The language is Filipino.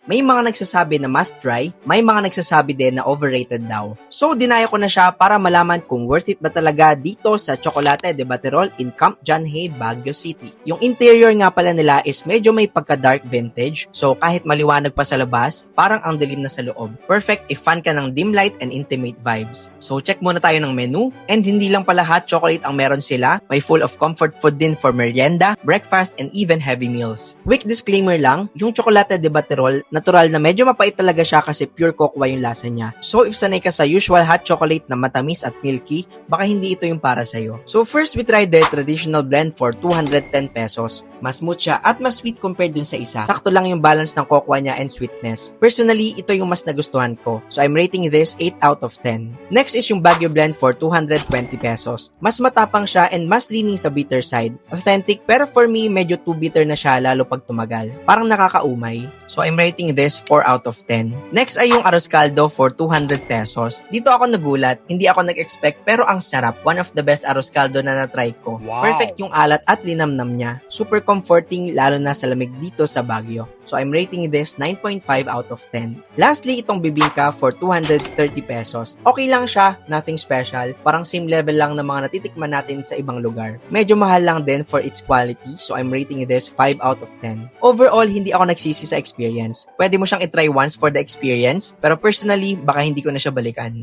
May mga nagsasabi na must try, may mga nagsasabi din na overrated daw. So, dinaya ko na siya para malaman kung worth it ba talaga dito sa Chocolate de Baterol in Camp John Hay, Baguio City. Yung interior nga pala nila is medyo may pagka-dark vintage, so kahit maliwanag pa sa labas, parang ang dilim na sa loob. Perfect if fan ka ng dim light and intimate vibes. So, check muna tayo ng menu, and hindi lang pala hot chocolate ang meron sila, may full of comfort food din for merienda, breakfast, and even heavy meals. Quick disclaimer lang, yung Chocolate de Baterol, natural na medyo mapait talaga siya kasi pure cocoa yung lasa niya. So if sanay ka sa usual hot chocolate na matamis at milky, baka hindi ito yung para sa'yo. So first we tried their traditional blend for 210 pesos. Mas smooth siya at mas sweet compared dun sa isa. Sakto lang yung balance ng cocoa niya and sweetness. Personally, ito yung mas nagustuhan ko. So I'm rating this 8 out of 10. Next is yung Baguio blend for 220 pesos. Mas matapang siya and mas leaning sa bitter side. Authentic pero for me, medyo too bitter na siya lalo pag tumagal. Parang nakakaumay. So I'm rating this 4 out of 10. Next ay yung arroz caldo for 200 pesos. Dito ako nagulat, hindi ako nag-expect pero ang sarap. One of the best arroz caldo na na-try ko. Wow. Perfect yung alat at linamnam niya. Super comforting lalo na sa lamig dito sa Baguio. So I'm rating this 9.5 out of 10. Lastly, itong bibingka for 230 pesos. Okay lang siya, nothing special. Parang same level lang ng mga natitikman natin sa ibang lugar. Medyo mahal lang din for its quality, so I'm rating this 5 out of 10. Overall, hindi ako nagsisi sa experience. Pwede mo siyang itry once for the experience, pero personally, baka hindi ko na siya balikan.